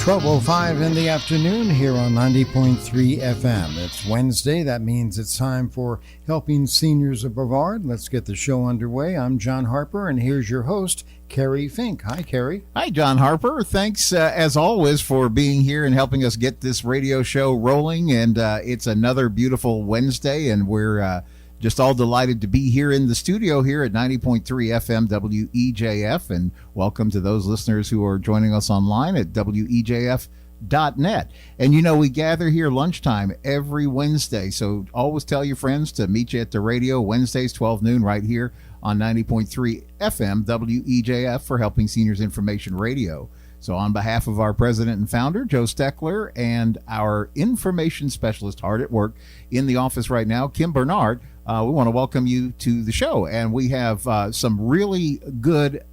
12:05 in the afternoon here on 90.3 FM. It's Wednesday. That means it's time for Helping Seniors of Brevard. Let's get the show underway. I'm John Harper, and here's your host, Kerry Fink. Hi, Kerry. Hi, John Harper. Thanks, as always, for being here and helping us get this radio show rolling. And it's another beautiful Wednesday, and we're just all delighted to be here in the studio here at 90.3 FM WEJF, and welcome to those listeners who are joining us online at WEJF.net. And you know, we gather here lunchtime every Wednesday, so always tell your friends to meet you at the radio Wednesdays 12 noon right here on 90.3 FM WEJF for Helping Seniors Information Radio. So on behalf of our president and founder, Joe Steckler, and our information specialist hard at work in the office right now, Kim Bernard, we want to welcome you to the show. And we have some really good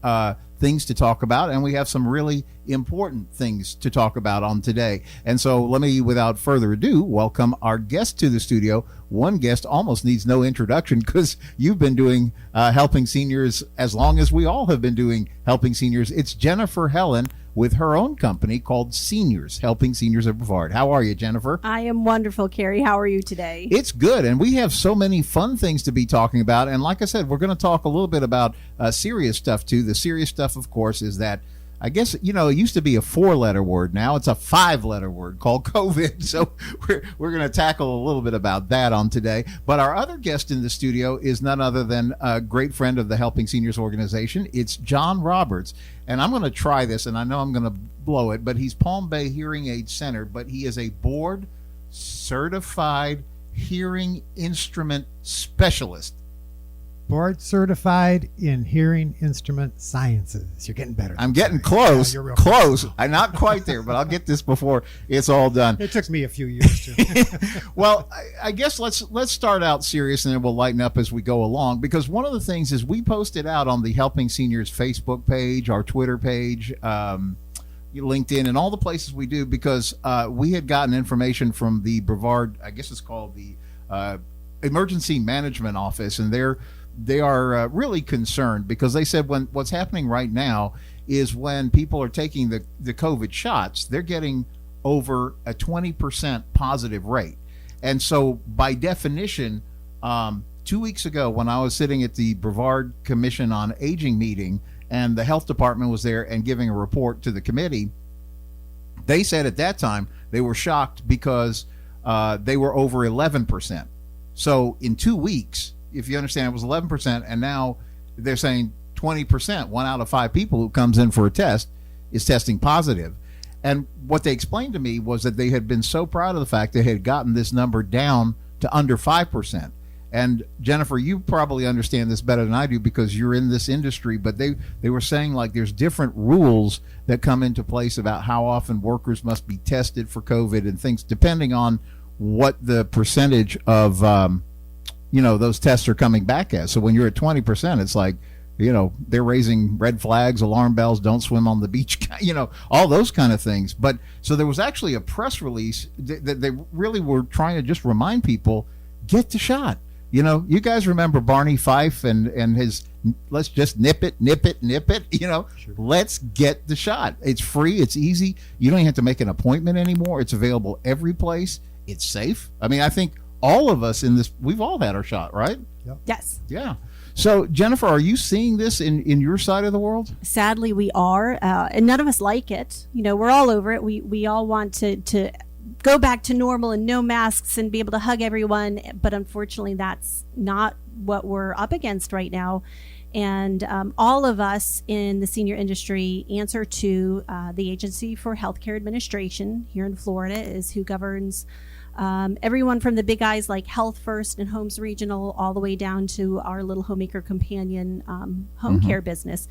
things to talk about, and we have some really important things to talk about on today. And so let me, without further ado, welcome our guest to the studio. One guest almost needs no introduction because you've been doing Helping Seniors as long as we all have been doing Helping Seniors. It's Jennifer Helin with her own company called Seniors, Helping Seniors of Brevard. How are you, Jennifer? I am wonderful, Kerry. How are you today? It's good, and we have so many fun things to be talking about. And like I said, we're going to talk a little bit about serious stuff, too. The serious stuff, of course, is that I guess, you know, it used to be a 4-letter word. Now it's a 5-letter word called COVID. So we're going to tackle a little bit about that on today. But our other guest in the studio is none other than a great friend of the Helping Seniors organization. It's John Roberts. And I'm going to try this, and I know I'm going to blow it, but he's Palm Bay Hearing Aid Center, but he is a board certified hearing instrument specialist. Board certified in hearing instrument sciences. You're getting better. I'm getting close. Yeah, close. I'm not quite there, but I'll get this before it's all done. It took me a few years to. Well, I guess let's start out serious, and then we'll lighten up as we go along. Because one of the things is we posted out on the Helping Seniors Facebook page, our Twitter page, LinkedIn, and all the places we do, because we had gotten information from the Brevard, I guess it's called the Emergency Management Office, and they are really concerned because they said what's happening right now is when people are taking the COVID shots, they're getting over a 20% positive rate. And so by definition, 2 weeks ago when I was sitting at the Brevard Commission on Aging meeting and the health department was there and giving a report to the committee, they said at that time they were shocked because they were over 11%. So in 2 weeks, if you understand, it was 11%, and now they're saying 20%, 1 out of 5 people who comes in for a test is testing positive. And what they explained to me was that they had been so proud of the fact they had gotten this number down to under 5%. And Jennifer, you probably understand this better than I do because you're in this industry, but they were saying like there's different rules that come into place about how often workers must be tested for COVID and things depending on what the percentage of those tests are coming back as. So when you're at 20%, it's like, they're raising red flags, alarm bells, don't swim on the beach, all those kind of things. But so there was actually a press release that they really were trying to just remind people, get the shot. You guys remember Barney Fife and his, let's just nip it. Sure. Let's get the shot. It's free. It's easy. You don't even have to make an appointment anymore. It's available every place. It's safe. I mean, I think all of us in this, we've all had our shot, right? Yep. Yes. Yeah. So, Jennifer, are you seeing this in your side of the world? Sadly, we are. And none of us like it. We're all over it. We all want to go back to normal and no masks and be able to hug everyone. But unfortunately, that's not what we're up against right now. And all of us in the senior industry answer to the Agency for Healthcare Administration here in Florida is who governs everyone from the big guys like Health First and Homes Regional all the way down to our little homemaker companion home care business.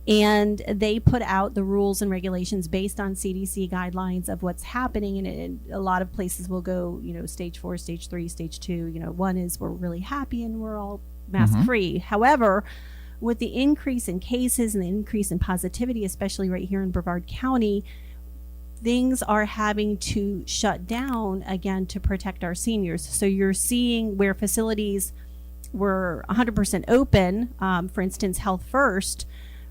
And they put out the rules and regulations based on CDC guidelines of what's happening. And a lot of places will go, stage 4, stage 3, stage 2. One is we're really happy and we're all mask free. However, with the increase in cases and the increase in positivity, especially right here in Brevard County, things are having to shut down again to protect our seniors. So you're seeing where facilities were 100% open, for instance, Health First,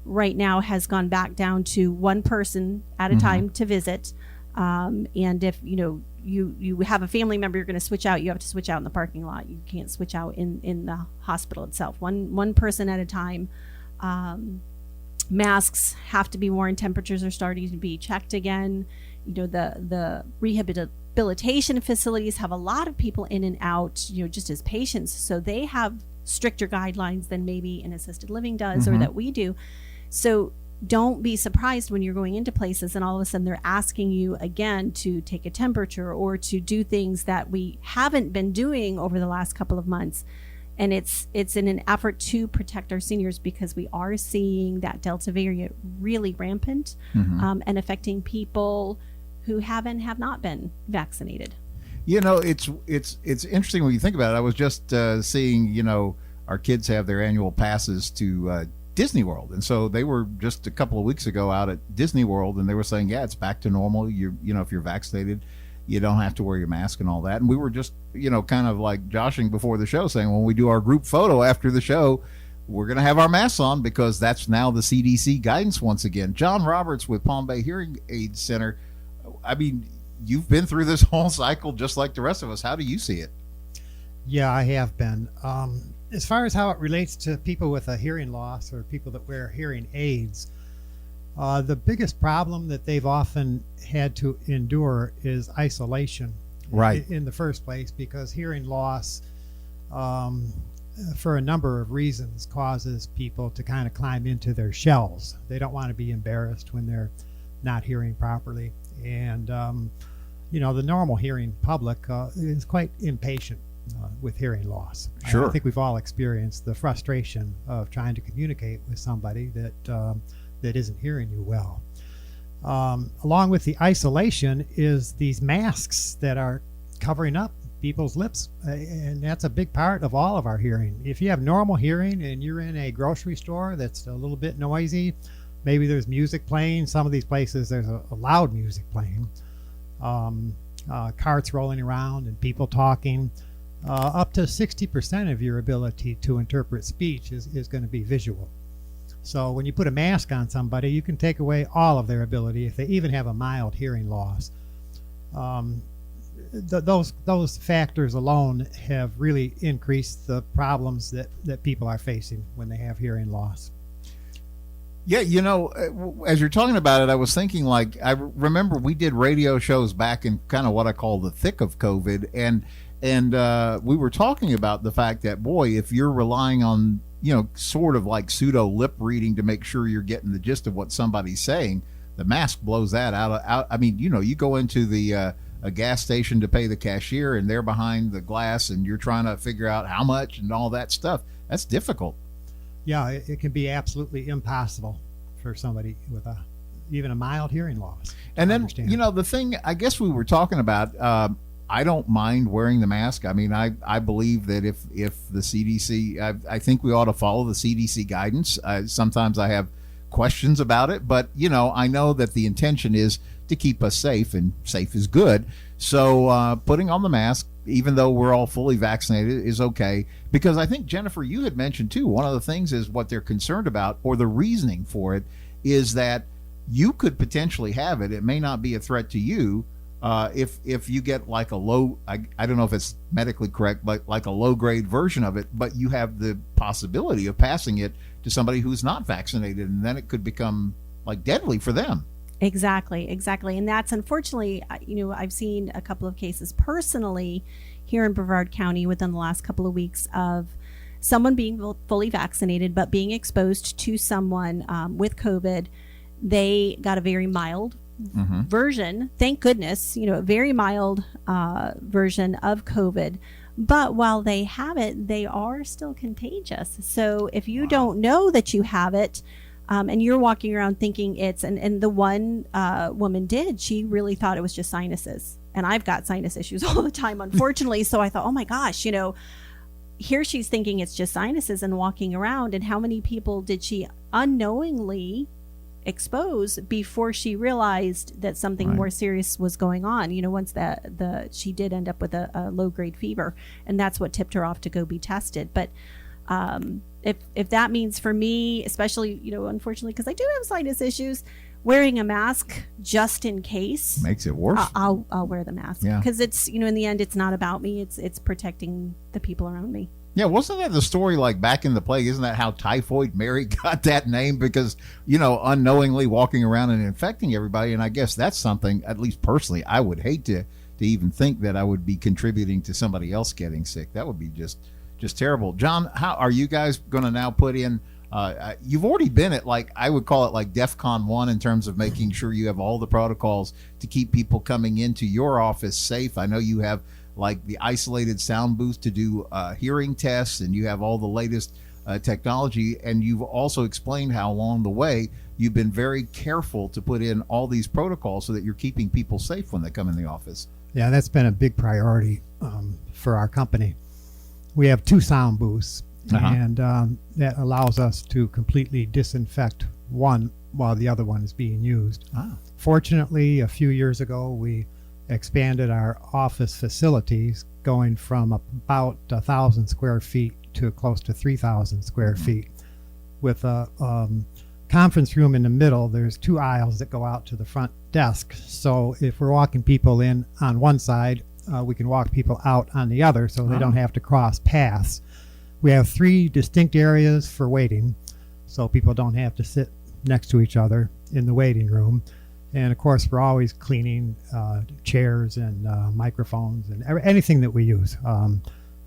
right now has gone back down to one person at a time to visit. And if you have a family member you're going to switch out, you have to switch out in the parking lot. You can't switch out in the hospital itself. One person at a time. Masks have to be worn. Temperatures are starting to be checked again. The rehabilitation facilities have a lot of people in and out, just as patients. So they have stricter guidelines than maybe an assisted living does or that we do. So don't be surprised when you're going into places and all of a sudden they're asking you again to take a temperature or to do things that we haven't been doing over the last couple of months. And it's in an effort to protect our seniors because we are seeing that Delta variant really rampant and affecting people who have not been vaccinated. It's interesting when you think about it. I was just seeing, our kids have their annual passes to Disney World. And so they were just a couple of weeks ago out at Disney World and they were saying, yeah, it's back to normal. If you're vaccinated, you don't have to wear your mask and all that. And we were just, kind of like joshing before the show saying when we do our group photo after the show, we're going to have our masks on because that's now the CDC guidance once again. John Roberts with Palm Bay Hearing Aid Center. I mean, you've been through this whole cycle just like the rest of us. How do you see it? Yeah, I have been. As far as how it relates to people with a hearing loss or people that wear hearing aids, the biggest problem that they've often had to endure is isolation. Right. In the first place, because hearing loss, for a number of reasons, causes people to kind of climb into their shells. They don't want to be embarrassed when they're not hearing properly. And, the normal hearing public is quite impatient with hearing loss. Sure. I think we've all experienced the frustration of trying to communicate with somebody that isn't hearing you well. Along with the isolation is these masks that are covering up people's lips, and that's a big part of all of our hearing. If you have normal hearing and you're in a grocery store that's a little bit noisy, maybe there's music playing. Some of these places there's a loud music playing, carts rolling around and people talking. Up to 60% of your ability to interpret speech is going to be visual. So when you put a mask on somebody, you can take away all of their ability if they even have a mild hearing loss. Those factors alone have really increased the problems that people are facing when they have hearing loss. Yeah, as you're talking about it, I was thinking I remember we did radio shows back in kind of what I call the thick of COVID, and we were talking about the fact that, boy, if you're relying on sort of like pseudo lip reading to make sure you're getting the gist of what somebody's saying, the mask blows that out. I mean, you go into the a gas station to pay the cashier and they're behind the glass and you're trying to figure out how much and all that stuff. That's difficult. Yeah, it can be absolutely impossible for somebody with even a mild hearing loss. And then, the thing I guess we were talking about, I don't mind wearing the mask. I mean, I believe that if the CDC, I think we ought to follow the CDC guidance. Sometimes I have questions about it, but I know that the intention is to keep us safe, and safe is good. So putting on the mask, even though we're all fully vaccinated, is okay. Because I think, Jennifer, you had mentioned too, one of the things is what they're concerned about, or the reasoning for it, is that you could potentially have it. It may not be a threat to you. If you get like a low, I don't know if it's medically correct, but like a low grade version of it, but you have the possibility of passing it to somebody who's not vaccinated, and then it could become like deadly for them. Exactly. And that's unfortunately, I've seen a couple of cases personally here in Brevard County within the last couple of weeks of someone being fully vaccinated, but being exposed to someone with COVID. They got a very mild version, thank goodness, a very mild version of COVID. But while they have it, they are still contagious. So if you don't know that you have it, and you're walking around thinking and the one woman did, she really thought it was just sinuses. And I've got sinus issues all the time, unfortunately. So I thought, oh my gosh, here she's thinking it's just sinuses and walking around. And how many people did she unknowingly expose before she realized that something more serious was going on? Once she did end up with a low grade fever, and that's what tipped her off to go be tested. But if that means for me, especially, unfortunately, because I do have sinus issues, wearing a mask just in case makes it worse. I'll wear the mask because it's, in the end, it's not about me. It's protecting the people around me. Yeah, wasn't that the story like back in the plague? Isn't that how Typhoid Mary got that name? Because, unknowingly walking around and infecting everybody. And I guess that's something, at least personally, I would hate to even think that I would be contributing to somebody else getting sick. That would be just terrible. John, how are you guys going to now put in, you've already been at, like, I would call it like DEFCON 1 in terms of making sure you have all the protocols to keep people coming into your office safe. I know you have like the isolated sound booth to do hearing tests, and you have all the latest technology, and you've also explained how along the way you've been very careful to put in all these protocols so that you're keeping people safe when they come in the office. Yeah, that's been a big priority for our company. We have 2 sound booths, and that allows us to completely disinfect one while the other one is being used. Fortunately, a few years ago, we expanded our office facilities, going from about 1,000 square feet to close to 3,000 square feet. With a conference room in the middle, there's 2 aisles that go out to the front desk. So if we're walking people in on one side, we can walk people out on the other, so they don't have to cross paths. We have 3 distinct areas for waiting, so people don't have to sit next to each other in the waiting room. And of course, we're always cleaning chairs and microphones and anything that we use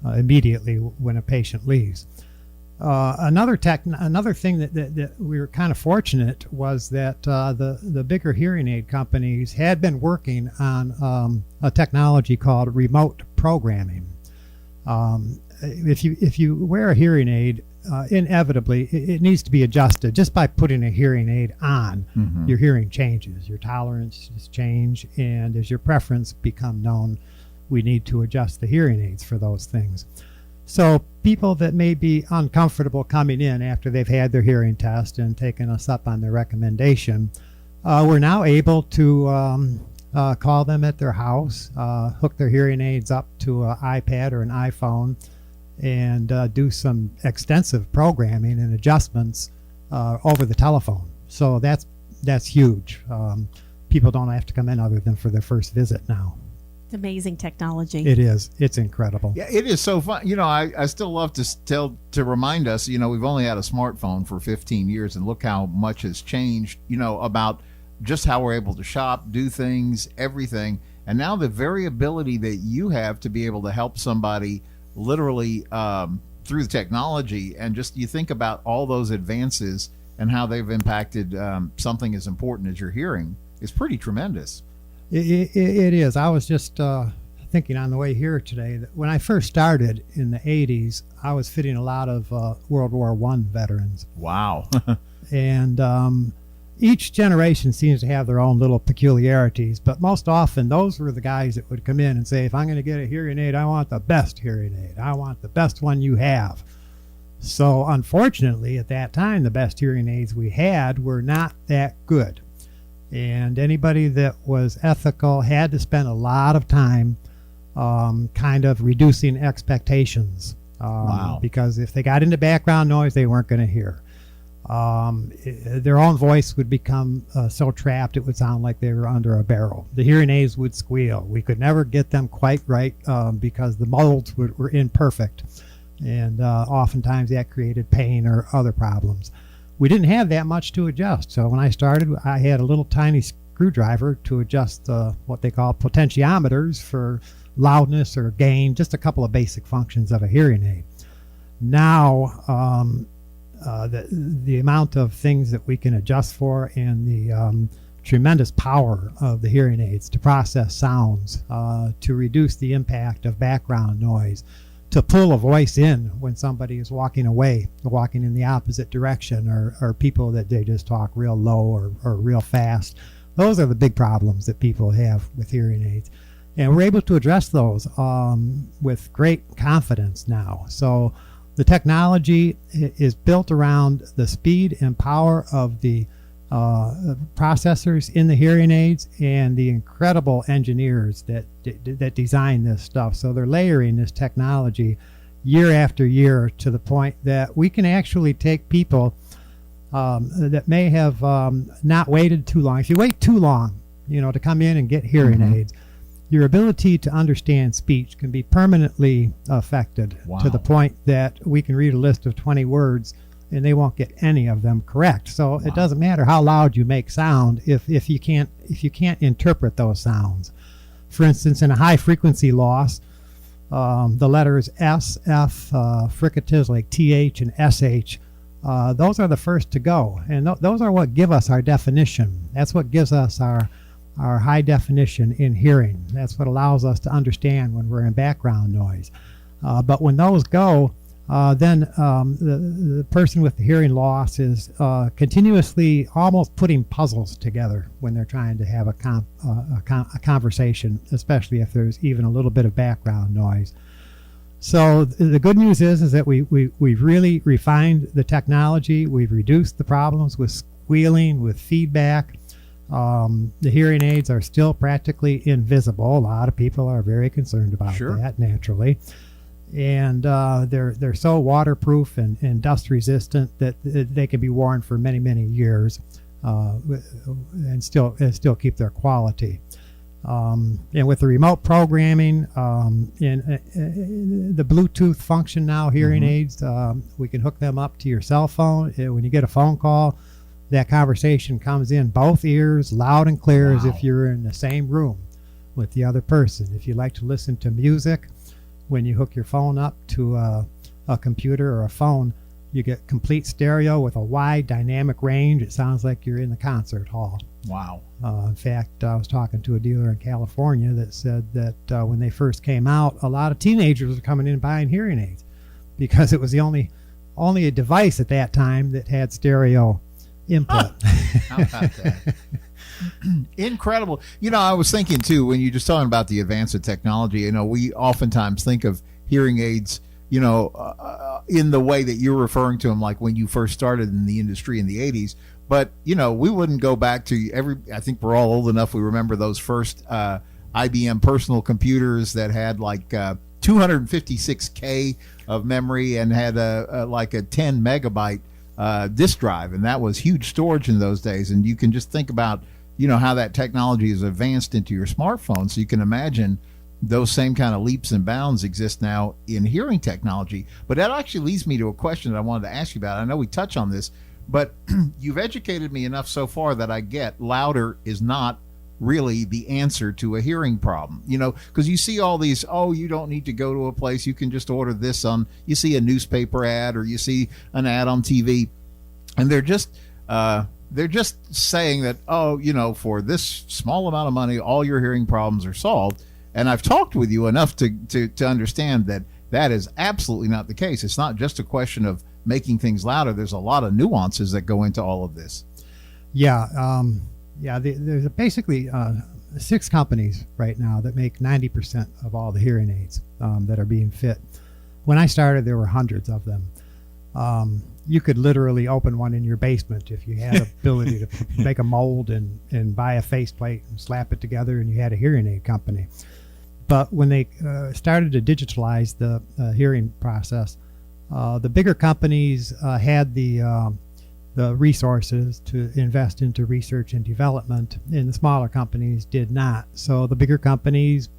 immediately when a patient leaves. Another thing that we were kind of fortunate was that the bigger hearing aid companies had been working on a technology called remote programming. If you wear a hearing aid, inevitably it needs to be adjusted just by putting a hearing aid on. Your hearing changes, your tolerances change, and as your preference become known, we need to adjust the hearing aids for those things. So people that may be uncomfortable coming in after they've had their hearing test and taken us up on their recommendation, we're now able to call them at their house, hook their hearing aids up to an iPad or an iPhone, and do some extensive programming and adjustments over the telephone. So that's huge. People don't have to come in other than for their first visit now. It's amazing technology. It is. It's incredible. Yeah, it is so fun. I still love to remind us, we've only had a smartphone for 15 years, and look how much has changed, about just how we're able to shop, do things, everything. And now the variability that you have to be able to help somebody literally through the technology, and just you think about all those advances and how they've impacted something as important as your hearing is pretty tremendous. It is. I was just thinking on the way here today that when I first started in the 80s, I was fitting a lot of World War I veterans. Wow. And each generation seems to have their own little peculiarities, but most often those were the guys that would come in and say, if I'm going to get a hearing aid, I want the best hearing aid. I want the best one you have. So unfortunately, at that time, the best hearing aids we had were not that good. And anybody that was ethical had to spend a lot of time kind of reducing expectations. Wow. Because if they got into background noise, they weren't going to hear. Their own voice would become so trapped it would sound like they were under a barrel. The hearing aids would squeal. We could never get them quite right because the molds were imperfect. And oftentimes that created pain or other problems. We didn't have that much to adjust. So when I started, I had a little tiny screwdriver to adjust what they call potentiometers for loudness or gain, just a couple of basic functions of a hearing aid. Now, the amount of things that we can adjust for and the tremendous power of the hearing aids to process sounds, to reduce the impact of background noise, to pull a voice in when somebody is walking away, walking in the opposite direction, or people that they just talk real low or real fast. Those are the big problems that people have with hearing aids. And we're able to address those with great confidence now. So the technology is built around the speed and power of the processors in the hearing aids and the incredible engineers that design this stuff. So they're layering this technology year after year, to the point that we can actually take people that may have not waited too long. If you wait too long, to come in and get hearing aids, your ability to understand speech can be permanently affected. Wow. To the point that we can read a list of 20 words and they won't get any of them correct. So it doesn't matter how loud you make sound if you can't interpret those sounds. For instance, in a high frequency loss, the letters S, F, fricatives like TH and SH, those are the first to go, and those are what give us our definition. That's what gives us our high definition in hearing. That's what allows us to understand when we're in background noise. But when those go, then the person with the hearing loss is continuously almost putting puzzles together when they're trying to have a conversation, especially if there's even a little bit of background noise. So the good news is that we've really refined the technology. We've reduced the problems with squealing, with feedback. The hearing aids are still practically invisible. A lot of people are very concerned about that, naturally. And they're so waterproof and dust resistant that they can be worn for many, many years and still keep their quality. And with the remote programming and the Bluetooth function now, hearing aids, we can hook them up to your cell phone. When you get a phone call, that conversation comes in both ears, loud and clear, as if you're in the same room with the other person. If you like to listen to music, when you hook your phone up to a computer or a phone, you get complete stereo with a wide dynamic range. It sounds like you're in the concert hall. Wow. In fact, I was talking to a dealer in California that said that when they first came out, a lot of teenagers were coming in buying hearing aids because it was the only a device at that time that had stereo input. How about that? Incredible. I was thinking too, when you're just talking about the advance of technology, we oftentimes think of hearing aids, in the way that you're referring to them, like when you first started in the industry in the 80s. But, we wouldn't go back to I think we're all old enough. We remember those first IBM personal computers that had like 256K of memory and had like a 10 megabyte disk drive. And that was huge storage in those days. And you can just think about, how that technology has advanced into your smartphone. So you can imagine those same kind of leaps and bounds exist now in hearing technology. But that actually leads me to a question that I wanted to ask you about. I know we touch on this, but you've educated me enough so far that I get louder is not really the answer to a hearing problem. Because you see all these, you don't need to go to a place, you can just order this you see a newspaper ad or you see an ad on TV, and they're just saying that, for this small amount of money, all your hearing problems are solved. And I've talked with you enough to understand that is absolutely not the case. It's not just a question of making things louder. There's a lot of nuances that go into all of this. Yeah. There's basically 6 companies right now that make 90% of all the hearing aids that are being fit. When I started, there were hundreds of them. You could literally open one in your basement if you had the ability to make a mold and buy a faceplate and slap it together, and you had a hearing aid company. But when they started to digitalize the hearing process, the bigger companies had the resources to invest into research and development, and the smaller companies did not. So the bigger companies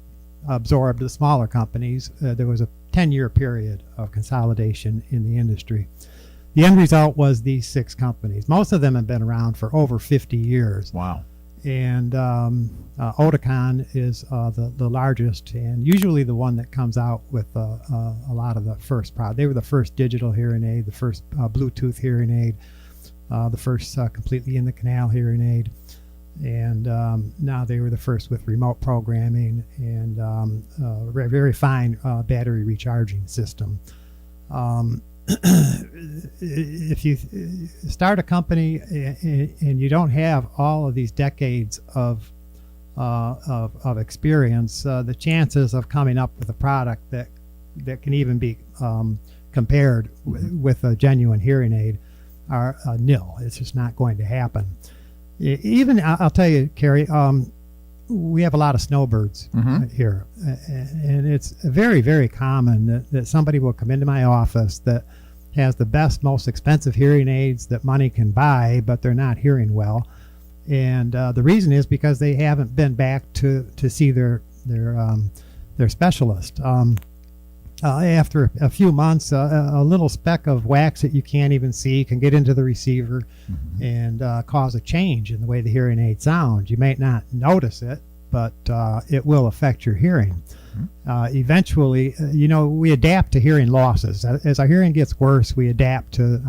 absorbed the smaller companies. There was a 10-year period of consolidation in the industry. The end result was these 6 companies. Most of them have been around for over 50 years. Wow. And Oticon is the largest, and usually the one that comes out with a lot of the first product. They were the first digital hearing aid, the first Bluetooth hearing aid, the first completely in the canal hearing aid, and now they were the first with remote programming and very, very fine battery recharging system. If you start a company and you don't have all of these decades of experience, the chances of coming up with a product that can even be compared with a genuine hearing aid are nil. It's just not going to happen. Even I'll tell you, Kerry, we have a lot of snowbirds here, and it's very, very common that somebody will come into my office that has the best, most expensive hearing aids that money can buy, but they're not hearing well. And the reason is because they haven't been back to see their specialist. After a few months, a little speck of wax that you can't even see can get into the receiver and cause a change in the way the hearing aid sounds. You may not notice it, but it will affect your hearing. Eventually, we adapt to hearing losses. As our hearing gets worse, we adapt to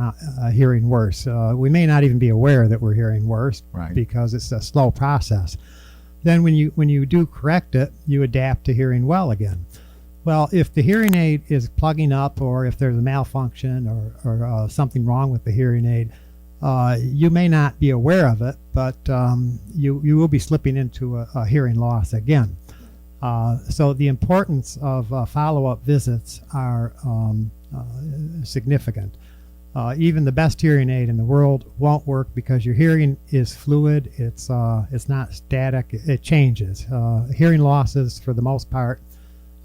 hearing worse. We may not even be aware that we're hearing worse, right, because it's a slow process. Then when you do correct it, you adapt to hearing well again. Well, if the hearing aid is plugging up, or if there's a malfunction or something wrong with the hearing aid, you may not be aware of it, but you will be slipping into a hearing loss again. So the importance of follow-up visits are significant. Even the best hearing aid in the world won't work because your hearing is fluid. It's not static. It changes. Hearing losses, for the most part,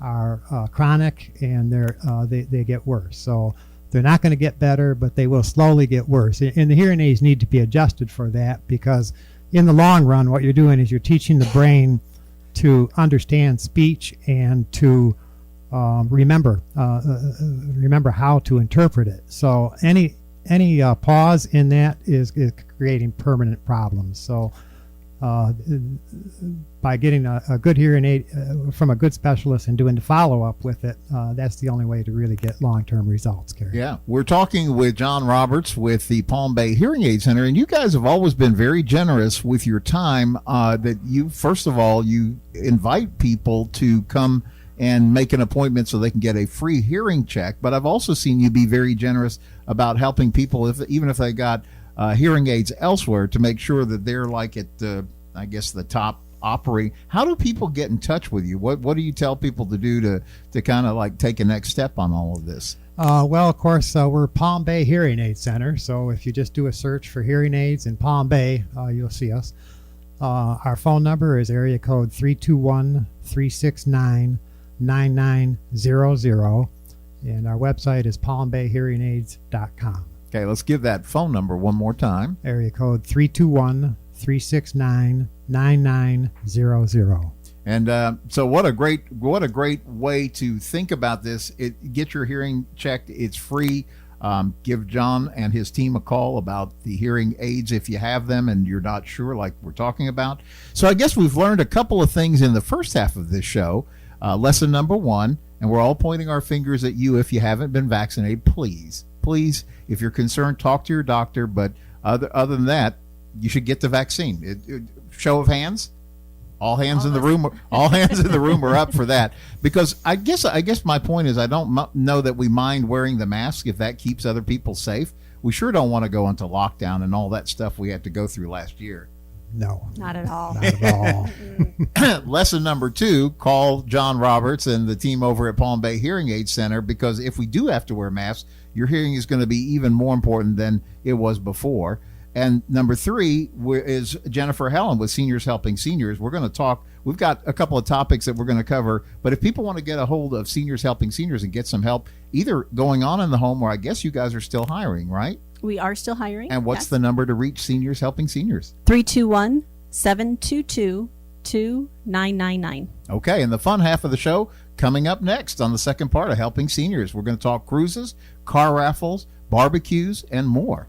are chronic, and they get worse. So they're not going to get better, but they will slowly get worse. And the hearing aids need to be adjusted for that, because in the long run, what you're doing is you're teaching the brain to understand speech and to remember how to interpret it. So any pause in that is creating permanent problems. So by getting a good hearing aid from a good specialist and doing the follow-up with it, that's the only way to really get long-term results, Kerry. Yeah, we're talking with John Roberts with the Palm Bay Hearing Aid Center, and you guys have always been very generous with your time. That you, first of all, you invite people to come and make an appointment so they can get a free hearing check. But I've also seen you be very generous about helping people, even if they got hearing aids elsewhere, to make sure that they're like at the top operating. How do people get in touch with you? What do you tell people to do to kind of like take a next step on all of this? Well, of course, we're Palm Bay Hearing Aid Center. So if you just do a search for hearing aids in Palm Bay, you'll see us. Our phone number is area code 321-369-9900. And our website is palmbayhearingaids.com. Okay, let's give that phone number one more time. Area code 321-369-9900. And so what a great way to think about this. Get your hearing checked. It's free. Give John and his team a call about the hearing aids if you have them and you're not sure, like we're talking about. So I guess we've learned a couple of things in the first half of this show. Lesson number 1, and we're all pointing our fingers at you if you haven't been vaccinated. Please, if you're concerned, talk to your doctor. But other than that, you should get the vaccine. Show of hands. All hands in the room are up for that, because I guess my point is I don't know that we mind wearing the mask if that keeps other people safe. We sure don't want to go into lockdown and all that stuff we had to go through last year. No, not at all. Not at all. Lesson number 2, call John Roberts and the team over at Palm Bay Hearing Aid Center, because if we do have to wear masks, your hearing is going to be even more important than it was before. And number 3 is Jennifer Helin with Seniors Helping Seniors. We're going to talk. We've got a couple of topics that we're going to cover. But if people want to get a hold of Seniors Helping Seniors and get some help, either going on in the home, or I guess you guys are still hiring, right? We are still hiring. And what's the number to reach Seniors Helping Seniors? 321-722-2999. Okay, and the fun half of the show coming up next on the second part of Helping Seniors. We're going to talk cruises, car raffles, barbecues, and more.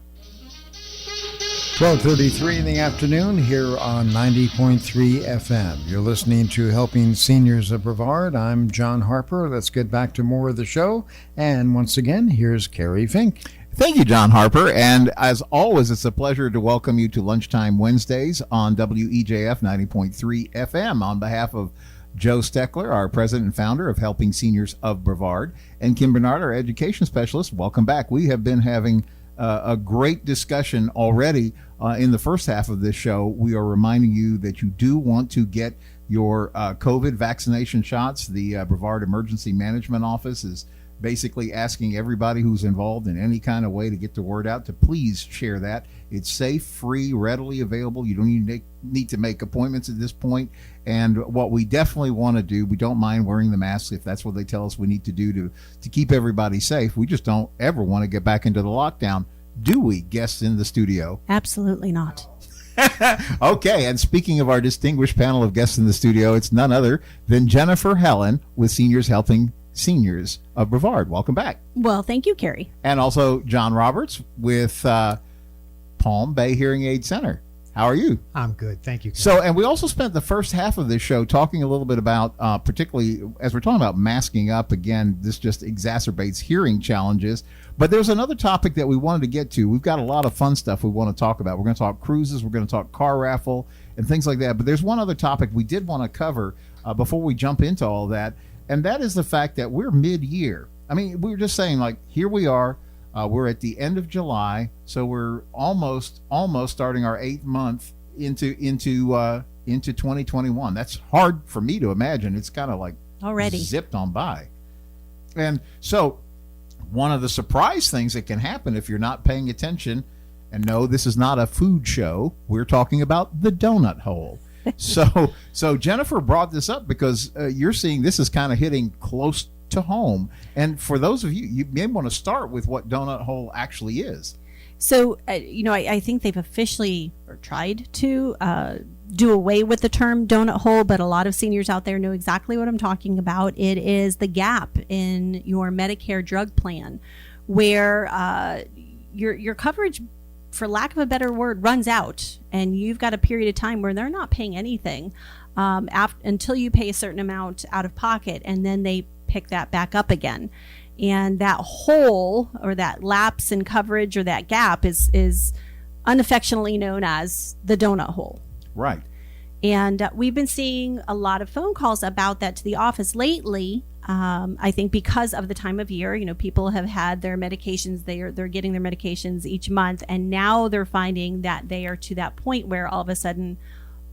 12:33 in the afternoon here on 90.3 FM. You're listening to Helping Seniors of Brevard. I'm John Harper. Let's get back to more of the show. And once again, here's Kerry Fink. Thank you, John Harper. And as always, it's a pleasure to welcome you to Lunchtime Wednesdays on WEJF 90.3 FM. On behalf of Joe Steckler, our president and founder of Helping Seniors of Brevard, and Kim Bernard, our education specialist, welcome back. We have been having a great discussion already in the first half of this show. We are reminding you that you do want to get your COVID vaccination shots. The Brevard Emergency Management Office is basically asking everybody who's involved in any kind of way to get the word out to please share that. It's safe, free, readily available. You don't even need to make appointments at this point. And what we definitely want to do, we don't mind wearing the masks if that's what they tell us we need to do to keep everybody safe. We just don't ever want to get back into the lockdown. Do we, guests in the studio? Absolutely not. Okay, and speaking of our distinguished panel of guests in the studio, it's none other than Jennifer Helin with Seniors Helping Seniors of Brevard. Welcome back. Well, thank you, Kerry. And also John Roberts with Palm Bay Hearing Aid Center. How are you? I'm good. Thank you. So, and we also spent the first half of this show talking a little bit about, particularly as we're talking about masking up, again, this just exacerbates hearing challenges. But there's another topic that we wanted to get to. We've got a lot of fun stuff we want to talk about. We're going to talk cruises, we're going to talk car raffle, and things like that. But there's one other topic we did want to cover before we jump into all that, and that is the fact that we're mid-year. I mean, we were just saying, like, here we are. We're at the end of July, so we're almost starting our 8th month into 2021. That's hard for me to imagine. It's kind of like already zipped on by. And so one of the surprise things that can happen if you're not paying attention, and no, this is not a food show. We're talking about the donut hole. So Jennifer brought this up because you're seeing this is kind of hitting close to home. And for those of you may want to start with what donut hole actually is. So, I think they've officially or tried to do away with the term donut hole, but a lot of seniors out there know exactly what I'm talking about. It is the gap in your Medicare drug plan where your coverage, for lack of a better word, runs out, and you've got a period of time where they're not paying anything until you pay a certain amount out of pocket, and then they pick that back up again. And that hole or that lapse in coverage or that gap is unaffectionately known as the donut hole. Right. And we've been seeing a lot of phone calls about that to the office lately. I think because of the time of year, people have had their medications, they're getting their medications each month, and now they're finding that they are to that point where all of a sudden,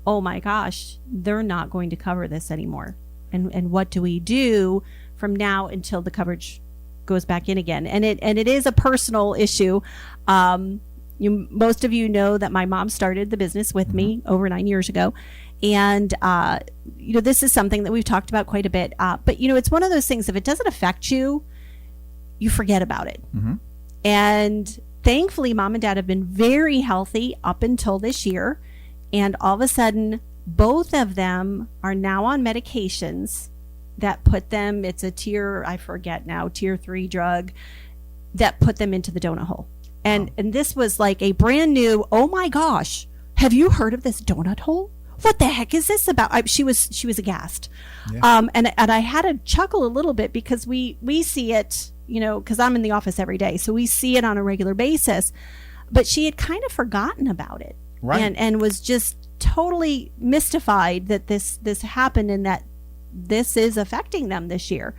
oh my gosh, they're not going to cover this anymore. And what do we do from now until the coverage goes back in again? And it is a personal issue. Most of you know that my mom started the business with me over 9 years ago. And, this is something that we've talked about quite a bit. But, it's one of those things, if it doesn't affect you, you forget about it. Mm-hmm. And thankfully, mom and dad have been very healthy up until this year. And all of a sudden, both of them are now on medications that put them, it's a tier 3 drug that put them into the donut hole. And this was like a brand new, oh my gosh, have you heard of this donut hole? What the heck is this about? She was aghast. Yeah. And I had to chuckle a little bit because we see it, because I'm in the office every day. So we see it on a regular basis, but she had kind of forgotten about it. Right. And was just totally mystified that this happened and that this is affecting them this year.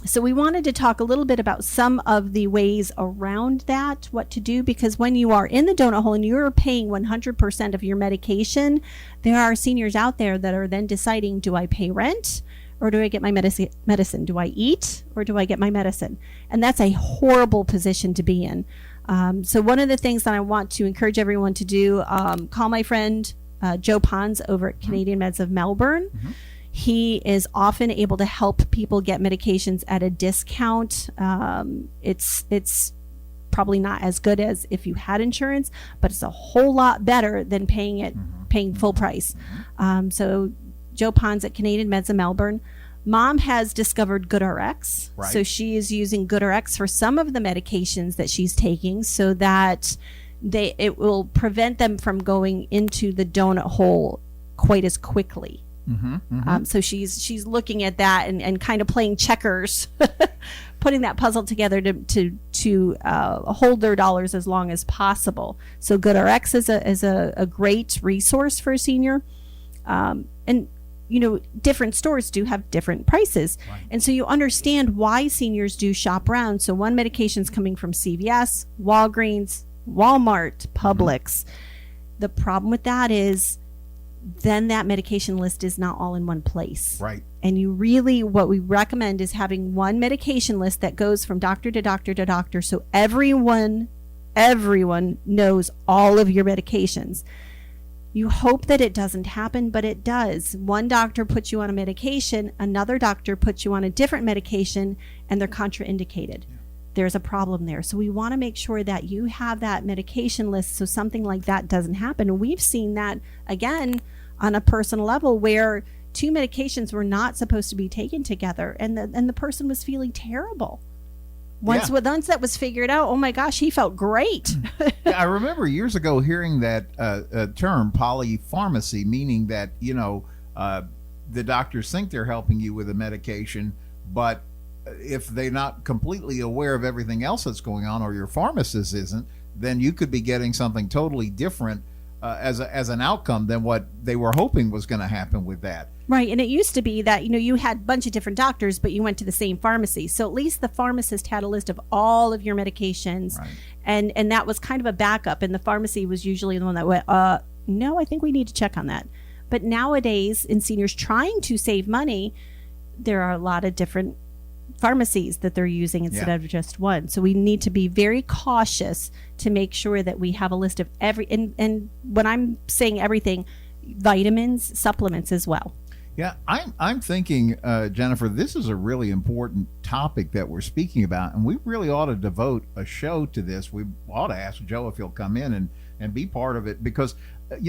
So we wanted to talk a little bit about some of the ways around that, what to do, because when you are in the donut hole and you're paying 100% of your medication, there are seniors out there that are then deciding, do I pay rent or do I get my medicine? Do I eat or do I get my medicine? And that's a horrible position to be in. So one of the things that I want to encourage everyone to do, call my friend Joe Pons over at Canadian Meds of Melbourne. Mm-hmm. He is often able to help people get medications at a discount. It's probably not as good as if you had insurance, but it's a whole lot better than paying full price. So Joe Pons at Canadian Meds of Melbourne. Mom has discovered GoodRx. Right. So she is using GoodRx for some of the medications that she's taking so that it will prevent them from going into the donut hole quite as quickly. Mm-hmm, mm-hmm. So she's looking at that and kind of playing checkers, putting that puzzle together to hold their dollars as long as possible. So GoodRx is a great resource for a senior, and different stores do have different prices, right. And so you understand why seniors do shop around. So one medication's coming from CVS, Walgreens, Walmart, Publix. Mm-hmm. The problem with that is then that medication list is not all in one place. Right. And what we recommend is having one medication list that goes from doctor to doctor to doctor, so everyone knows all of your medications. You hope that it doesn't happen, but it does. One doctor puts you on a medication, another doctor puts you on a different medication, and they're contraindicated. Yeah. There's a problem there. So we want to make sure that you have that medication list so something like that doesn't happen. And we've seen that, again, on a personal level where two medications were not supposed to be taken together, and the person was feeling terrible. Once that was figured out, oh my gosh, he felt great. Yeah, I remember years ago hearing that term, polypharmacy, meaning that, the doctors think they're helping you with a medication, but if they're not completely aware of everything else that's going on, or your pharmacist isn't, then you could be getting something totally different as an outcome than what they were hoping was going to happen with that. Right. And it used to be that, you had a bunch of different doctors, but you went to the same pharmacy. So at least the pharmacist had a list of all of your medications. Right. And that was kind of a backup. And the pharmacy was usually the one that went, no, I think we need to check on that. But nowadays, in seniors trying to save money, there are a lot of different pharmacies that they're using instead of just one. So we need to be very cautious to make sure that we have a list of and when I'm saying everything, vitamins, supplements as well. Yeah, I'm thinking, Jennifer, this is a really important topic that we're speaking about, and we really ought to devote a show to this. We ought to ask Joe if he'll come in and be part of it, because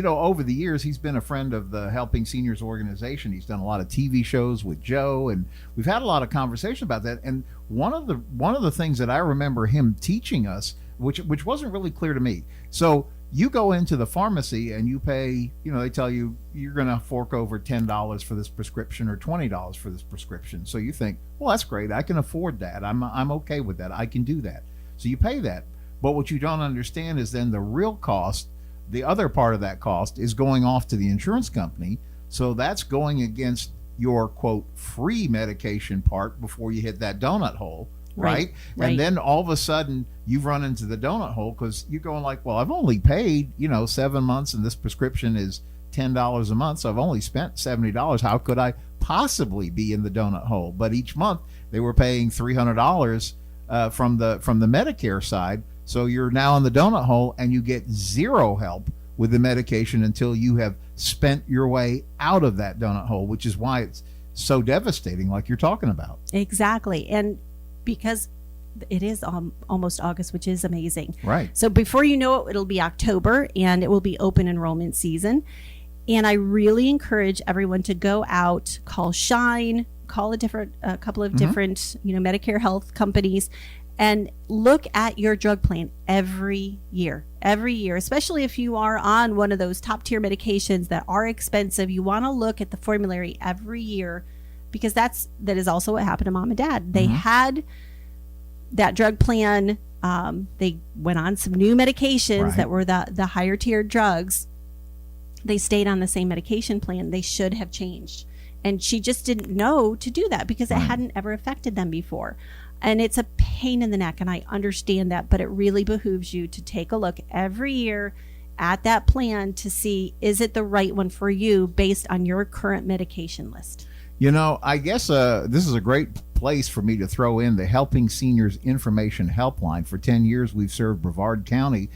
over the years, he's been a friend of the Helping Seniors organization. He's done a lot of TV shows with Joe, and we've had a lot of conversation about that. And one of the things that I remember him teaching us, which wasn't really clear to me. So you go into the pharmacy and you pay, they tell you you're going to fork over $10 for this prescription or $20 for this prescription. So you think, well, that's great. I can afford that. I'm okay with that. I can do that. So you pay that. But what you don't understand is then the real cost, the other part of that cost, is going off to the insurance company. So that's going against your, quote, free medication part before you hit that donut hole. Right. And then all of a sudden you've run into the donut hole because you're going like, well, I've only paid, 7 months and this prescription is $10 a month. So I've only spent $70. How could I possibly be in the donut hole? But each month they were paying $300 from the Medicare side. So you're now in the donut hole and you get zero help with the medication until you have spent your way out of that donut hole, which is why it's so devastating, like you're talking about. Exactly. And because it is almost August, which is amazing. Right. So before you know it, it'll be October and it will be open enrollment season. And I really encourage everyone to go out, call Shine, call a couple of different, Medicare health companies, and look at your drug plan every year, especially if you are on one of those top tier medications that are expensive. You want to look at the formulary every year, because that is also what happened to mom and dad. They had that drug plan. They went on some new medications that were the higher tiered drugs. They stayed on the same medication plan. They should have changed. And she just didn't know to do that because it hadn't ever affected them before. And it's a pain in the neck, and I understand that, but it really behooves you to take a look every year at that plan to see, is it the right one for you based on your current medication list? I guess this is a great place for me to throw in the Helping Seniors Information Helpline. For 10 years, we've served Brevard County.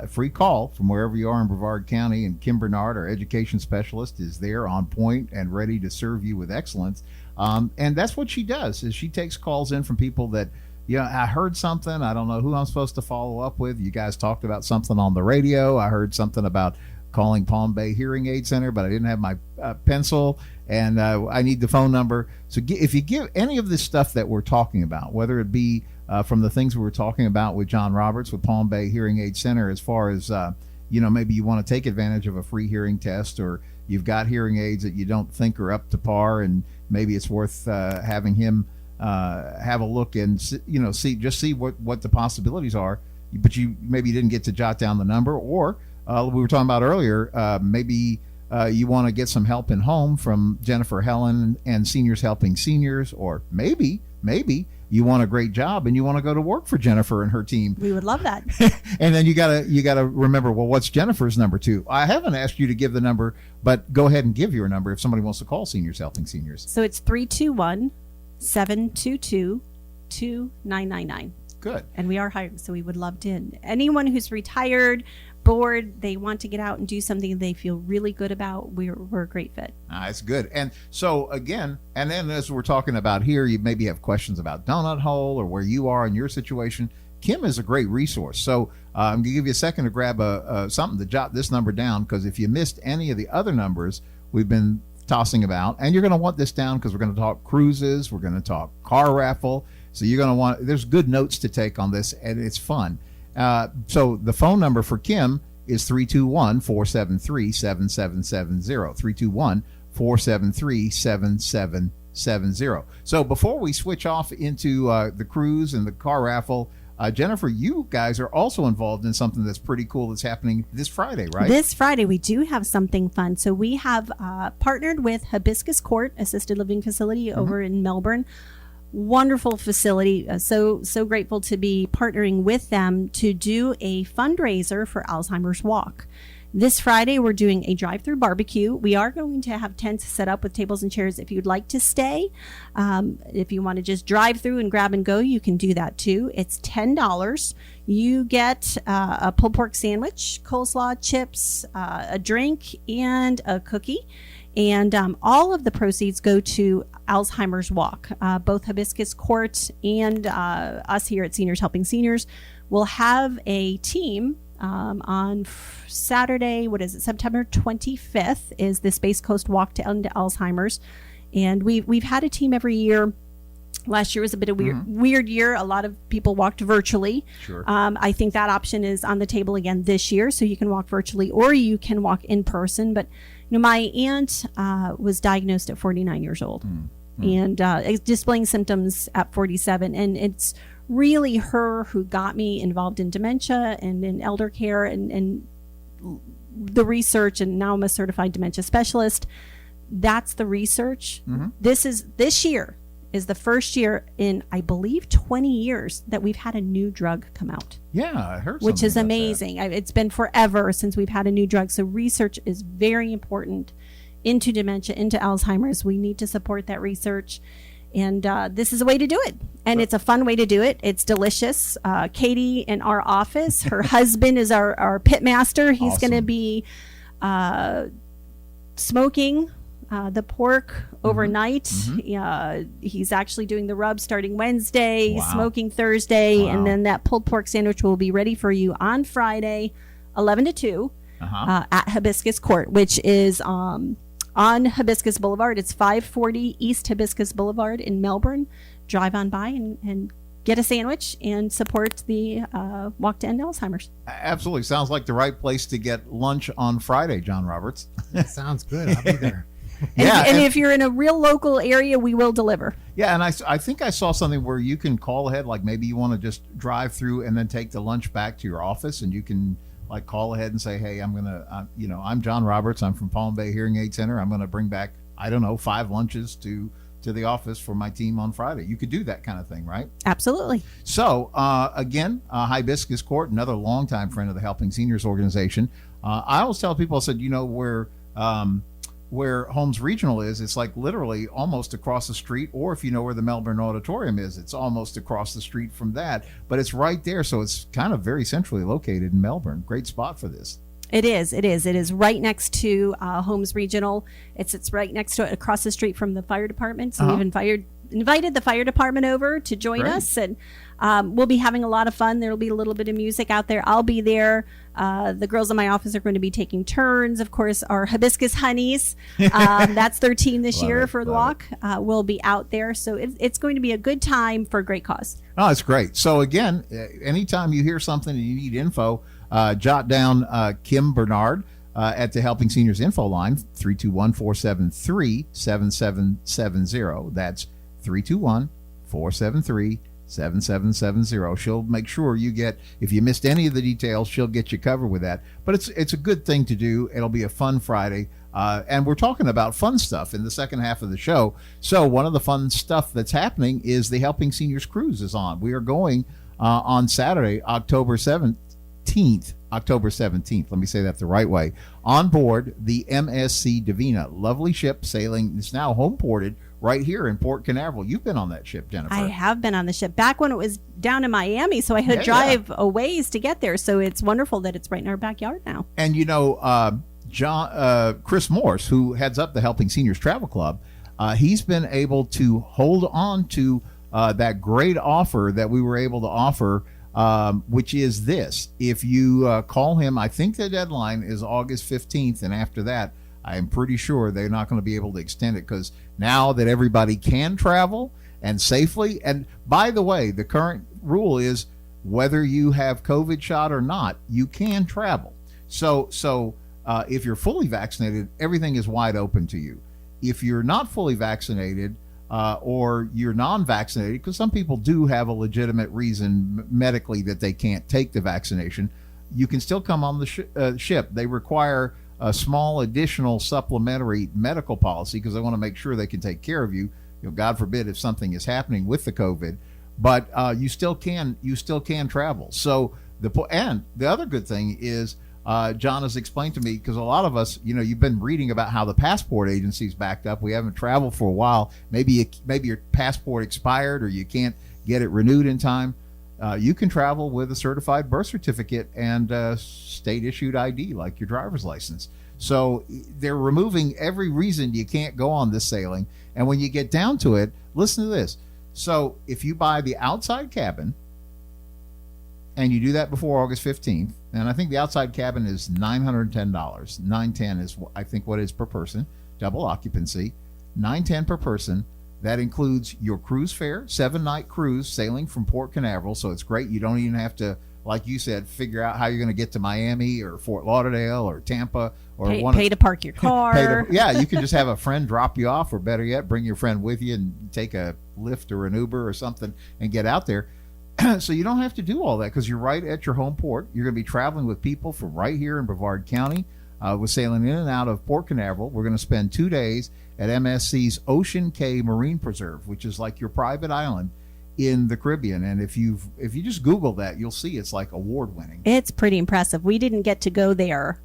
Free call from wherever you are in Brevard County, and Kim Bernard, our education specialist, is there on point and ready to serve you with excellence. And that's what she does, is she takes calls in from people that, I heard something. I don't know who I'm supposed to follow up with. You guys talked about something on the radio. I heard something about calling Palm Bay Hearing Aid Center, but I didn't have my pencil, and I need the phone number. So if you give any of this stuff that we're talking about, whether it be from the things we were talking about with John Roberts with Palm Bay Hearing Aid Center, as far as, maybe you want to take advantage of a free hearing test, or you've got hearing aids that you don't think are up to par, and maybe it's worth having him have a look and, see what the possibilities are, but you maybe didn't get to jot down the number, or we were talking about earlier, maybe you want to get some help in home from Jennifer Helin and Seniors Helping Seniors, or maybe you want a great job and you want to go to work for Jennifer and her team. We would love that. And then you gotta remember, well, what's Jennifer's number too? I haven't asked you to give the number, but go ahead and give your number if somebody wants to call Seniors Helping Seniors. So it's 321-722-2999. Good. And we are hiring, so we would love to. Anyone who's retired, bored, they want to get out and do something they feel really good about, we're a great fit. That's good. And so again, and then as we're talking about here, you maybe have questions about Donut Hole or where you are in your situation. Kim is a great resource. So I'm going to give you a second to grab something to jot this number down, because if you missed any of the other numbers we've been tossing about, and you're going to want this down because we're going to talk cruises, we're going to talk car raffle. So you're going to want, there's good notes to take on this, and it's fun. So the phone number for Kim is 321-473-7770. 321-473-7770. So before we switch off into the cruise and the car raffle, Jennifer, you guys are also involved in something that's pretty cool that's happening this Friday, right? This Friday, we do have something fun. So we have partnered with Hibiscus Court Assisted Living Facility over in Melbourne. Wonderful facility. So grateful to be partnering with them to do a fundraiser for Alzheimer's Walk. This Friday, we're doing a drive-through barbecue. We are going to have tents set up with tables and chairs if you'd like to stay. If you want to just drive through and grab and go, you can do that too. It's $10. You get a pulled pork sandwich, coleslaw, chips, a drink, and a cookie. And all of the proceeds go to Alzheimer's Walk. Both Hibiscus Court and us here at Seniors Helping Seniors will have a team on Saturday. What is it? September 25th is the Space Coast Walk to End Alzheimer's. And we've had a team every year. Last year was a bit of weird year. A lot of people walked virtually. Sure. I think that option is on the table again this year. So you can walk virtually or you can walk in person. But my aunt was diagnosed at 49 years old and displaying symptoms at 47. And it's really her who got me involved in dementia and in elder care and the research. And now I'm a certified dementia specialist. That's the research. This year is the first year in, I believe, 20 years that we've had a new drug come out. Yeah, I heard which is something about amazing. It's been forever since we've had a new drug. So research is very important into dementia, into Alzheimer's. We need to support that research. And this is a way to do it. And it's a fun way to do it. It's delicious. Katie in our office, her husband is our pit master. He's Awesome. going to be smoking the pork overnight. He's actually doing the rub starting Wednesday, Wow. smoking Thursday, Wow. and then that pulled pork sandwich will be ready for you on Friday, 11 to 2 at Hibiscus Court, which is on Hibiscus Boulevard. It's 540 East Hibiscus Boulevard in Melbourne. Drive on by and get a sandwich and support the Walk to End Alzheimer's. Absolutely. Sounds like the right place to get lunch on Friday, John Roberts. Sounds good. I'll be there. And if you're in a real local area, we will deliver. Yeah, and I think I saw something where you can call ahead, like maybe you want to just drive through and then take the lunch back to your office, and you can like call ahead and say, hey, I'm John Roberts. I'm from Palm Bay Hearing Aid Center. I'm going to bring back, 5 lunches to the office for my team on Friday. You could do that kind of thing, right? Absolutely. So, again, Hibiscus Court, another longtime friend of the Helping Seniors organization. I always tell people, I said, where Holmes Regional is, it's like literally almost across the street, or if you know where the Melbourne Auditorium is, it's almost across the street from that, but it's right there. So it's kind of very centrally located in Melbourne. Great spot for this. It is right next to Holmes Regional. It's right next to it, across the street from the fire department. So we've invited the fire department over to join us, and we'll be having a lot of fun. There'll be a little bit of music out there. I'll be there. The girls in my office are going to be taking turns. Of course, our Hibiscus Honeys, that's their team this year for the walk, will be out there. So it's going to be a good time for a great cause. Oh, it's great. So again, anytime you hear something and you need info, jot down Kim Bernard at the Helping Seniors info line, 321-473-7770. That's 321-473-7770. She'll make sure you get, if you missed any of the details, she'll get you covered with that. But it's a good thing to do. It'll be a fun Friday. And we're talking about fun stuff in the second half of the show. So one of the fun stuff that's happening is the Helping Seniors Cruise is on. We are going on Saturday, October 17th. Let me say that the right way. On board the MSC Divina, lovely ship sailing. It's now home ported right here in Port Canaveral. You've been on that ship, Jennifer. I have been on the ship back when it was down in Miami, so I had to drive a ways to get there. So it's wonderful that it's right in our backyard now. And Chris Morse, who heads up the Helping Seniors Travel Club, he's been able to hold on to that great offer that we were able to offer, which is this. If you call him, I think the deadline is August 15th, and after that, I'm pretty sure they're not going to be able to extend it, because now that everybody can travel and safely, and by the way, the current rule is whether you have COVID shot or not, you can travel. So if you're fully vaccinated, everything is wide open to you. If you're not fully vaccinated, or you're non-vaccinated, because some people do have a legitimate reason medically that they can't take the vaccination, you can still come on the ship. They require a small additional supplementary medical policy because they want to make sure they can take care of you. God forbid if something is happening with the COVID, but you still can travel. So the other good thing is, John has explained to me, because a lot of us, you've been reading about how the passport agency's backed up. We haven't traveled for a while. Maybe your passport expired or you can't get it renewed in time. You can travel with a certified birth certificate and state-issued ID, like your driver's license. So they're removing every reason you can't go on this sailing. And when you get down to it, listen to this. So if you buy the outside cabin, and you do that before August 15th, and I think the outside cabin is $910. $910 is, I think, what it is per person, double occupancy, $910 per person. That includes your cruise fare, 7-night cruise sailing from Port Canaveral. So it's great. You don't even have to, like you said, figure out how you're going to get to Miami or Fort Lauderdale or Tampa or pay to park your car. You can just have a friend drop you off, or better yet, bring your friend with you and take a Lyft or an Uber or something and get out there. So you don't have to do all that because you're right at your home port. You're going to be traveling with people from right here in Brevard County. We're sailing in and out of Port Canaveral. We're going to spend 2 days at MSC's Ocean Cay Marine Preserve, which is like your private island in the Caribbean. And if you just Google that, you'll see it's like award-winning. It's pretty impressive. We didn't get to go there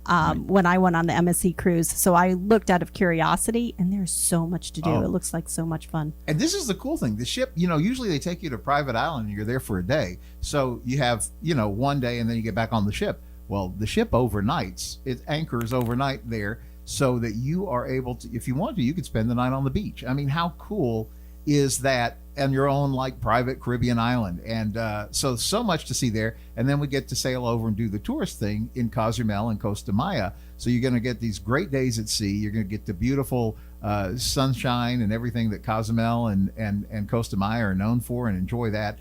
when I went on the MSC cruise, so I looked out of curiosity, and there's so much to do. It looks like so much fun. And this is the cool thing. The ship, usually they take you to a private island and you're there for a day. So you have, 1 day and then you get back on the ship. Well, the ship overnights. It anchors overnight there so that you are able to, if you want to, you could spend the night on the beach. I mean, how cool is that? On your own, like, private Caribbean island. And so much to see there. And then we get to sail over and do the tourist thing in Cozumel and Costa Maya. So you're going to get these great days at sea. You're going to get the beautiful sunshine and everything that Cozumel and Costa Maya are known for, and enjoy that.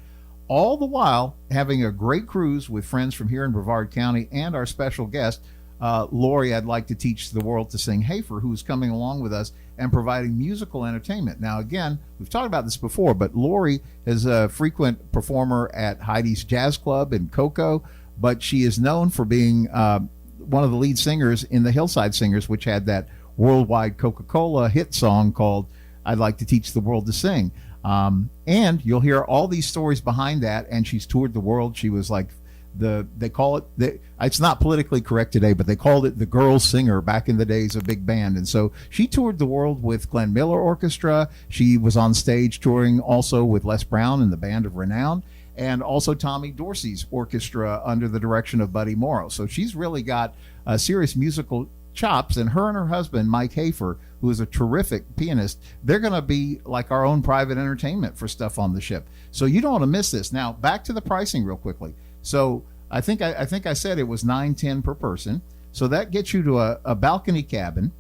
All the while having a great cruise with friends from here in Brevard County and our special guest, Lori, I'd like to teach the world to sing Hafer, who's coming along with us and providing musical entertainment. Now, again, we've talked about this before, but Lori is a frequent performer at Heidi's Jazz Club in Cocoa, but she is known for being one of the lead singers in the Hillside Singers, which had that worldwide Coca-Cola hit song called I'd Like to Teach the World to Sing. And you'll hear all these stories behind that, and she's toured the world. She was like they call it, it's not politically correct today, but they called it the girl singer back in the days of big band. And so she toured the world with Glenn Miller Orchestra. She was on stage touring also with Les Brown and the Band of Renown, and also Tommy Dorsey's orchestra under the direction of Buddy Morrow. So she's really got serious musical chops, and her husband, Mike Hafer, who is a terrific pianist, they're going to be like our own private entertainment for stuff on the ship. So you don't want to miss this. Now, back to the pricing real quickly. So I think I said it was $910 per person. So that gets you to a balcony cabin,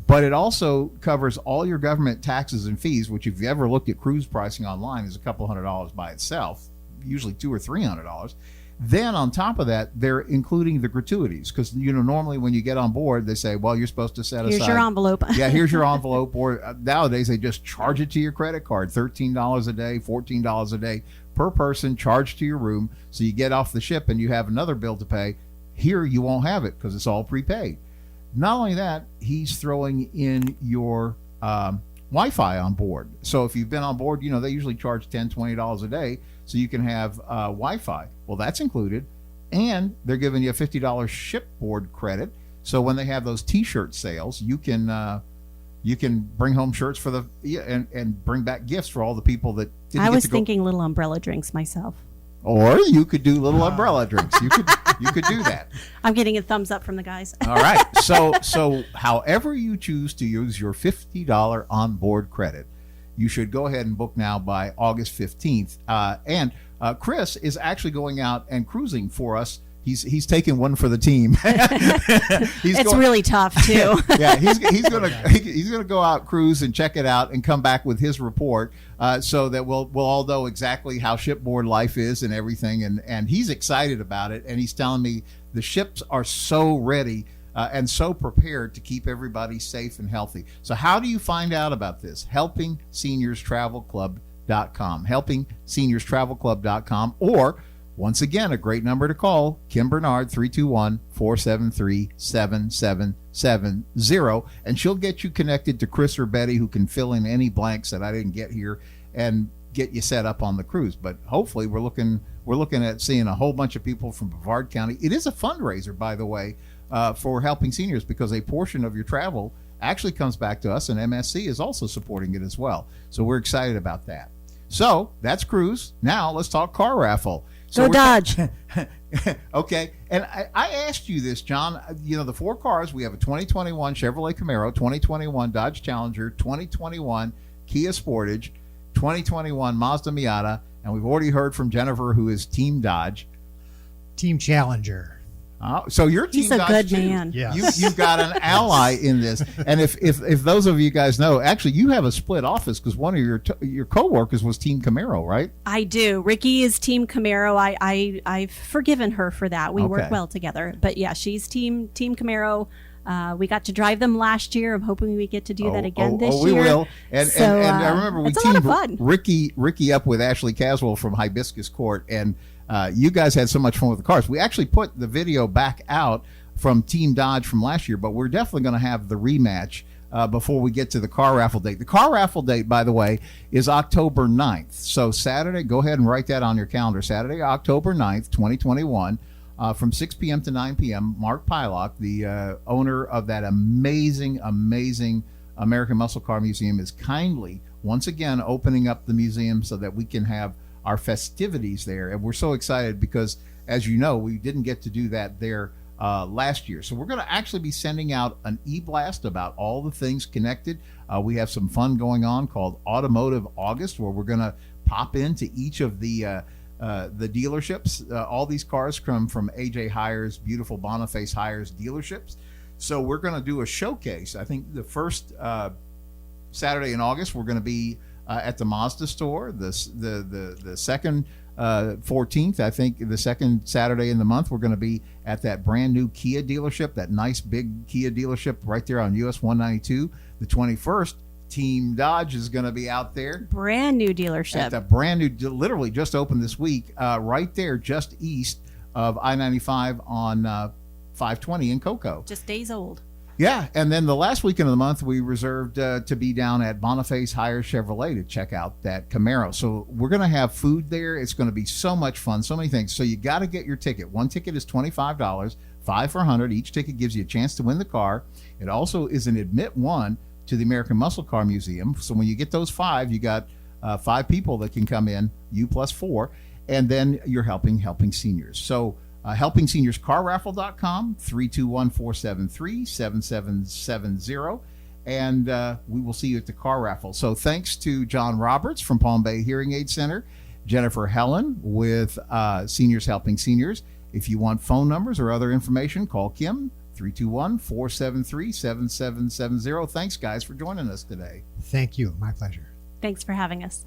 but it also covers all your government taxes and fees, which if you ever looked at cruise pricing online is a couple $100 by itself, usually $200 or $300. Then on top of that, they're including the gratuities, because normally when you get on board, they say, well, you're supposed to set aside. Here's your envelope. Yeah, here's your envelope. Or nowadays they just charge it to your credit card, $13 a day, $14 a day per person, charged to your room. So you get off the ship and you have another bill to pay. Here you won't have it because it's all prepaid. Not only that, he's throwing in your Wi-Fi on board. So if you've been on board, you know, they usually charge $10, $20 a day so you can have Wi-Fi. Well, that's included. And they're giving you a $50 shipboard credit. So when they have those T-shirt sales, you can bring home shirts for and bring back gifts for all the people that didn't I get was to go. thinking little umbrella drinks myself. Or you could do little umbrella drinks. You could do that. I'm getting a thumbs up from the guys. All right. So however you choose to use your $50 onboard credit, you should go ahead and book now by August 15th. And Chris is actually going out and cruising for us. He's taking one for the team. It's really tough too. Yeah, he's gonna go out, cruise, and check it out, and come back with his report, so that we'll all know exactly how shipboard life is and everything. And he's excited about it, and he's telling me the ships are so ready and so prepared to keep everybody safe and healthy. So how do you find out about this? HelpingSeniorsTravelClub.com, HelpingSeniorsTravelClub.com, or once again, a great number to call, Kim Bernard, 321-473-7770, and she'll get you connected to Chris or Betty, who can fill in any blanks that I didn't get here and get you set up on the cruise. But hopefully we're looking at seeing a whole bunch of people from Brevard County. It is a fundraiser, by the way, for Helping Seniors, because a portion of your travel actually comes back to us, and MSC is also supporting it as well. So we're excited about that. So that's cruise. Now let's talk car raffle. So Go Dodge. Okay. And I asked you this, John. You know, the four cars, we have a 2021 Chevrolet Camaro, 2021 Dodge Challenger, 2021 Kia Sportage, 2021 Mazda Miata, and we've already heard from Jennifer, who is Team Dodge. Team Challenger. So you're Team He's a Dodge good too. man. Yes. You've got an ally in this. And if those of you guys know, actually you have a split office, because one of your coworkers was Team Camaro, right? I do. Ricky is Team Camaro. I've forgiven her for that. We work well together. But yeah, she's Team Camaro. We got to drive them last year. I'm hoping we get to do that again this year. We will. And I remember we it's a lot of teamed fun. Ricky up with Ashley Caswell from Hibiscus Court, and you guys had so much fun with the cars. We actually put the video back out from Team Dodge from last year, but we're definitely going to have the rematch before we get to the car raffle date. The car raffle date, by the way, is October 9th. So Saturday, go ahead and write that on your calendar. Saturday, October 9th, 2021, from 6 p.m. to 9 p.m. Mark Pylock, the owner of that amazing American Muscle Car Museum, is kindly, once again, opening up the museum so that we can have our festivities there. And we're so excited because, as you know, we didn't get to do that there last year. So we're going to actually be sending out an e-blast about all the things connected. We have some fun going on called Automotive August, where we're going to pop into each of the dealerships. All these cars come from AJ Hires, beautiful Boniface Hires dealerships. So we're going to do a showcase. I think the first Saturday in August, we're going to be at the Mazda store. The second 14th, I think the second Saturday in the month, we're going to be at that brand new Kia dealership, that nice big Kia dealership right there on US 192. The 21st, Team Dodge is going to be out there. Brand new dealership. At the brand new, literally just opened this week, right there just east of I-95 on 520 in Cocoa. Just days old. Yeah, and then the last weekend of the month, we reserved to be down at Boniface Hire Chevrolet to check out that Camaro. So we're going to have food there. It's going to be so much fun, so many things. So you got to get your ticket. One ticket is $25, $5 for $100. Each ticket gives you a chance to win the car. It also is an admit one to the American Muscle Car Museum. So when you get those five, you got 5 people that can come in, you plus 4, and then you're helping seniors. So HelpingSeniorsCarRaffle.com, 321-473-7770, and we will see you at the car raffle. So thanks to John Roberts from Palm Bay Hearing Aid Center, Jennifer Helin with Seniors Helping Seniors. If you want phone numbers or other information, call Kim, 321-473-7770. Thanks, guys, for joining us today. Thank you. My pleasure. Thanks for having us.